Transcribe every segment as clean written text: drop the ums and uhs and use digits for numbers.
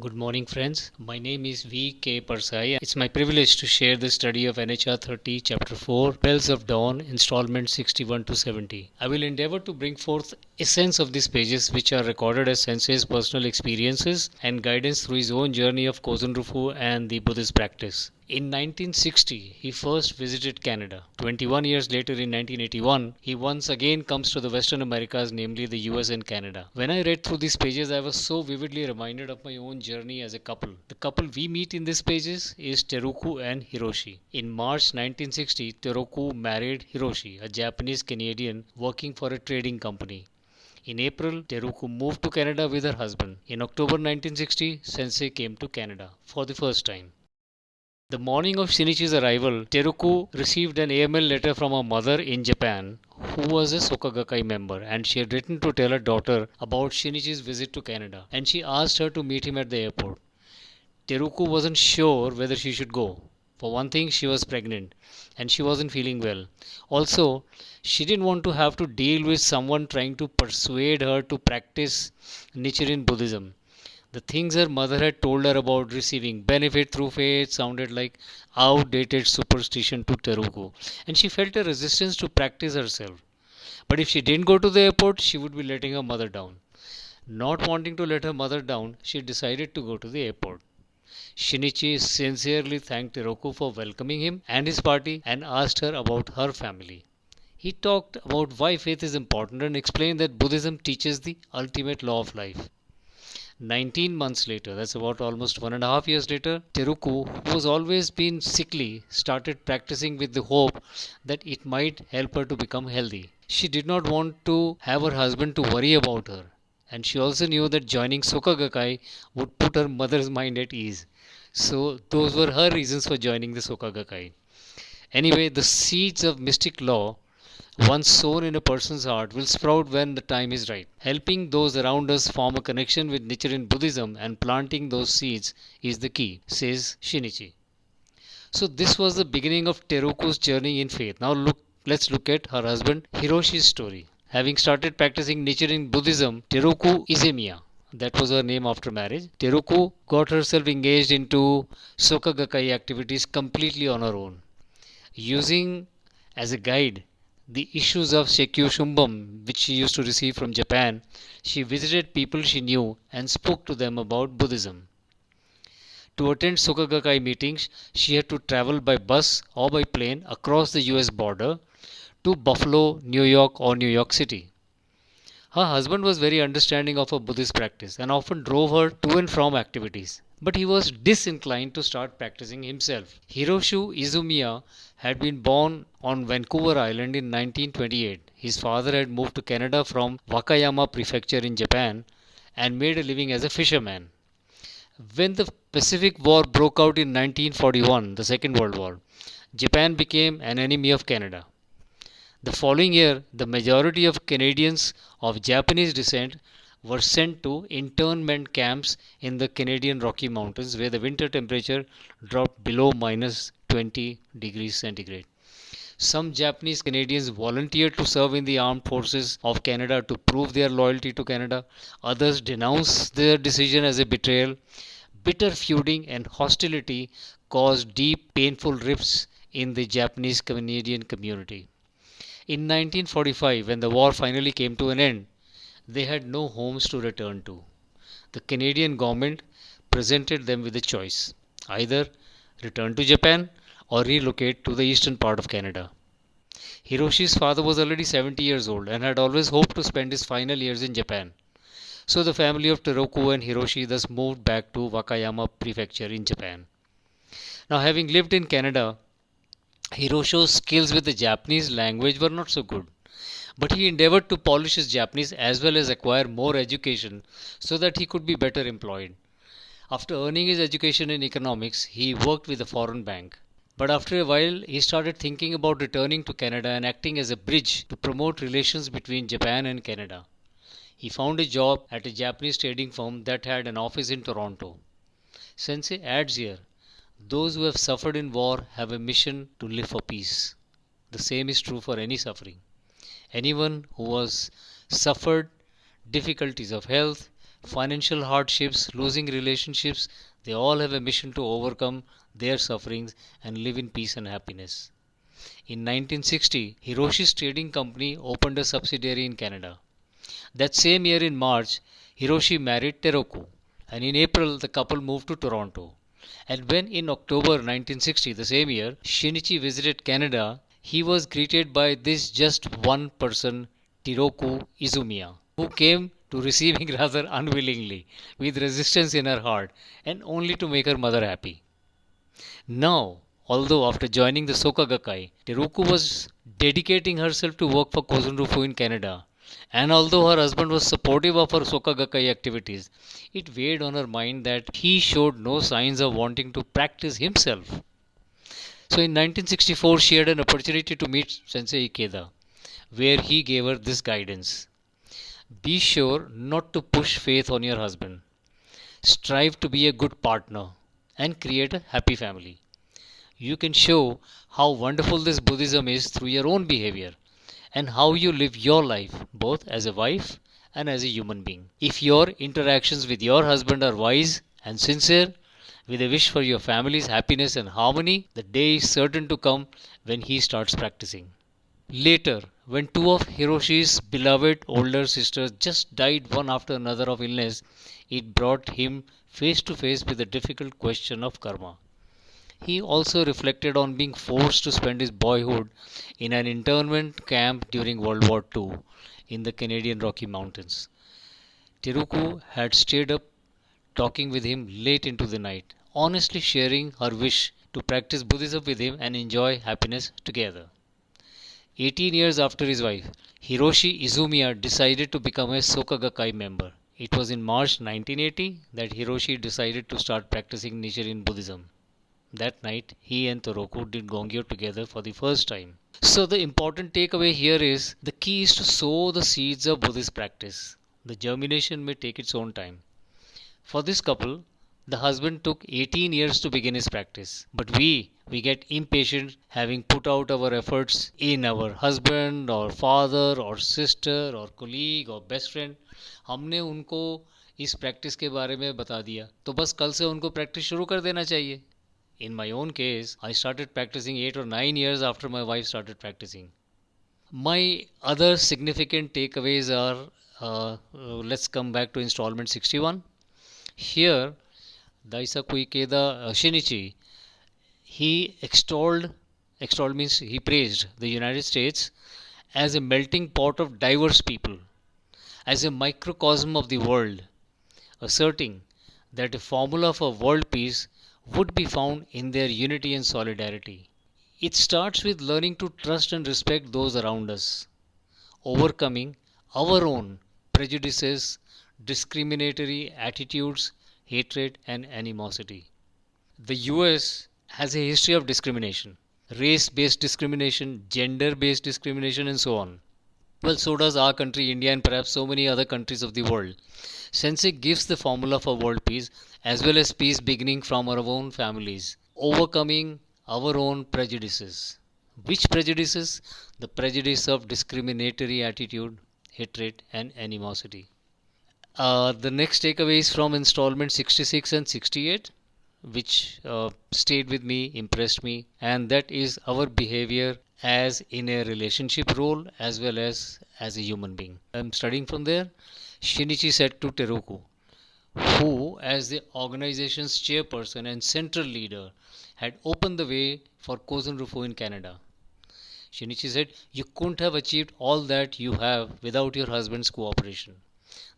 Good morning, friends. My name is V.K. Parsai. It's my privilege to share the study of NHR 30, Chapter 4, Bells of Dawn, Installment 61 to 70. I will endeavor to bring forth essence of these pages, which are recorded as Sensei's personal experiences and guidance through his own journey of Kozen Rufu and the Buddhist practice. In 1960, he first visited Canada. 21 years later, in 1981, he once again comes to the Western Americas, namely the US and Canada. When I read through these pages, I was so vividly reminded of my own journey as a couple. The couple we meet in these pages is Teruku and Hiroshi. In March 1960, Teruku married Hiroshi, a Japanese Canadian working for a trading company. In April, Teruku moved to Canada with her husband. In October 1960, Sensei came to Canada for the first time. The morning of Shinichi's arrival, Teruku received an AML letter from her mother in Japan, who was a Soka Gakkai member, and she had written to tell her daughter about Shinichi's visit to Canada, and she asked her to meet him at the airport. Teruku wasn't sure whether she should go. For one thing, she was pregnant and she wasn't feeling well. Also, she didn't want to have to deal with someone trying to persuade her to practice Nichiren Buddhism. The things her mother had told her about receiving benefit through faith sounded like outdated superstition to Teruku, and she felt a resistance to practice herself. But if she didn't go to the airport, she would be letting her mother down. Not wanting to let her mother down, she decided to go to the airport. Shinichi sincerely thanked Teruku for welcoming him and his party and asked her about her family. He talked about why faith is important and explained that Buddhism teaches the ultimate law of life. 19 months later, that's about almost 1.5 years later, Teruku, who has always been sickly, started practicing with the hope that it might help her to become healthy. She did not want to have her husband to worry about her, and she also knew that joining Soka Gakkai would put her mother's mind at ease. So, those were her reasons for joining the Soka Gakkai. Anyway, the seeds of mystic law once sown in a person's heart will sprout when the time is right. Helping those around us form a connection with Nichiren Buddhism and planting those seeds is the key, says Shinichi. So this was the beginning of Teruku's journey in faith. Now let's look at her husband Hiroshi's story. Having started practicing Nichiren Buddhism, Teruku Izemiya, that was her name after marriage, Teruku got herself engaged into Soka Gakkai activities completely on her own. Using as a guide the issues of Shekyu Shumbam, which she used to receive from Japan, she visited people she knew and spoke to them about Buddhism. To attend Soka Gakkai meetings, she had to travel by bus or by plane across the US border to Buffalo, New York, or New York City. Her husband was very understanding of her Buddhist practice and often drove her to and from activities. But he was disinclined to start practicing himself. Hiroshi Izumiya had been born on Vancouver Island in 1928. His father had moved to Canada from Wakayama Prefecture in Japan and made a living as a fisherman. When the Pacific War broke out in 1941, the Second World War, Japan became an enemy of Canada. The following year, the majority of Canadians of Japanese descent were sent to internment camps in the Canadian Rocky Mountains, where the winter temperature dropped below minus 20 degrees centigrade. Some Japanese Canadians volunteered to serve in the armed forces of Canada to prove their loyalty to Canada. Others denounced their decision as a betrayal. Bitter feuding and hostility caused deep, painful rifts in the Japanese Canadian community. In 1945, when the war finally came to an end, they had no homes to return to. The Canadian government presented them with a choice: either return to Japan or relocate to the eastern part of Canada. Hiroshi's father was already 70 years old and had always hoped to spend his final years in Japan. So the family of Teruku and Hiroshi thus moved back to Wakayama Prefecture in Japan. Now, having lived in Canada, Hiroshi's skills with the Japanese language were not so good, but he endeavored to polish his Japanese as well as acquire more education so that he could be better employed. After earning his education in economics, he worked with a foreign bank. But after a while, he started thinking about returning to Canada and acting as a bridge to promote relations between Japan and Canada. He found a job at a Japanese trading firm that had an office in Toronto. Sensei adds here, those who have suffered in war have a mission to live for peace. The same is true for any suffering. Anyone who has suffered difficulties of health, financial hardships, losing relationships, they all have a mission to overcome their sufferings and live in peace and happiness. In 1960, Hiroshi's trading company opened a subsidiary in Canada. That same year in March, Hiroshi married Teruko, and in April the couple moved to Toronto. And when in October 1960, the same year, Shinichi visited Canada, he was greeted by this just one person, Tiroku Izumiya, who came to receive him rather unwillingly, with resistance in her heart, and only to make her mother happy. Now, although after joining the Soka Gakkai, Teruku was dedicating herself to work for Kozunrufu in Canada, and although her husband was supportive of her Soka Gakkai activities, it weighed on her mind that he showed no signs of wanting to practice himself. So in 1964, she had an opportunity to meet Sensei Ikeda, where he gave her this guidance. Be sure not to push faith on your husband. Strive to be a good partner and create a happy family. You can show how wonderful this Buddhism is through your own behavior and how you live your life, both as a wife and as a human being. If your interactions with your husband are wise and sincere, with a wish for your family's happiness and harmony, the day is certain to come when he starts practicing. Later, when two of Hiroshi's beloved older sisters just died one after another of illness, it brought him face to face with the difficult question of karma. He also reflected on being forced to spend his boyhood in an internment camp during World War II in the Canadian Rocky Mountains. Tiruku had stayed up talking with him late into the night, honestly sharing her wish to practice Buddhism with him and enjoy happiness together. 18 years after his wife, Hiroshi Izumiya decided to become a Soka Gakkai member. It was in March 1980 that Hiroshi decided to start practicing Nichiren Buddhism. That night, he and Toroku did Gongyo together for the first time. So the important takeaway here is the key is to sow the seeds of Buddhist practice. The germination may take its own time. For this couple, the husband took 18 years to begin his practice. But we get impatient having put out our efforts in our husband or father or sister or colleague or best friend. हमने उनको इस practice के बारे में बता दिया तो बस कल से उनको प्रैक्टिस शुरू कर देना चाहिए. In my own case, I started practicing 8 or 9 years after my wife started practicing. My other significant takeaways are let's come back to installment 61. Here, Daisaku Ikeda Shinichi, he extolled means he praised the United States as a melting pot of diverse people, as a microcosm of the world, asserting that a formula for world peace would be found in their unity and solidarity. It starts with learning to trust and respect those around us, overcoming our own prejudices, discriminatory attitudes, hatred, and animosity. The US has a history of discrimination, race based discrimination, gender based discrimination, and so on. Well, so does our country, India, and perhaps so many other countries of the world. Sensei gives the formula for world peace as well as peace beginning from our own families, overcoming our own prejudices. Which prejudices? The prejudice of discriminatory attitude, hatred, and animosity. The next takeaway is from installment 66 and 68, which stayed with me, impressed me, and that is our behavior as in a relationship role as well as a human being. I'm studying from there. Shinichi said to Teruku, who as the organization's chairperson and central leader had opened the way for Kozunrufu in Canada. Shinichi said, you couldn't have achieved all that you have without your husband's cooperation.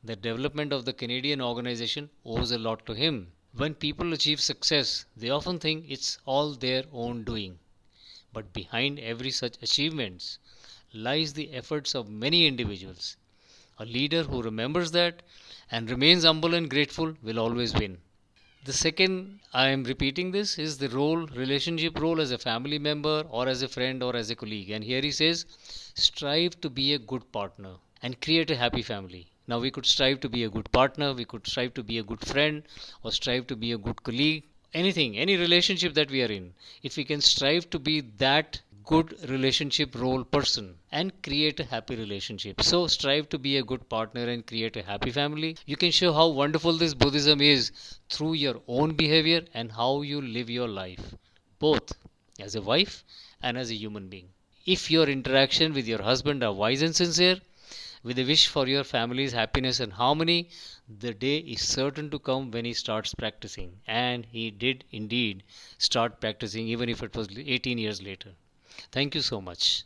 The development of the Canadian organization owes a lot to him. When people achieve success, they often think it's all their own doing. But behind every such achievement lies the efforts of many individuals. A leader who remembers that and remains humble and grateful will always win. The second, I am repeating this, is the relationship role as a family member or as a friend or as a colleague. And here he says, strive to be a good partner and create a happy family. Now we could strive to be a good partner, we could strive to be a good friend or strive to be a good colleague. Anything, any relationship that we are in. If we can strive to be that good relationship role person and create a happy relationship. So strive to be a good partner and create a happy family. You can show how wonderful this Buddhism is through your own behavior and how you live your life, both as a wife and as a human being. If your interaction with your husband are wise and sincere, with a wish for your family's happiness and harmony, the day is certain to come when he starts practicing. And he did indeed start practicing, even if it was 18 years later. Thank you so much.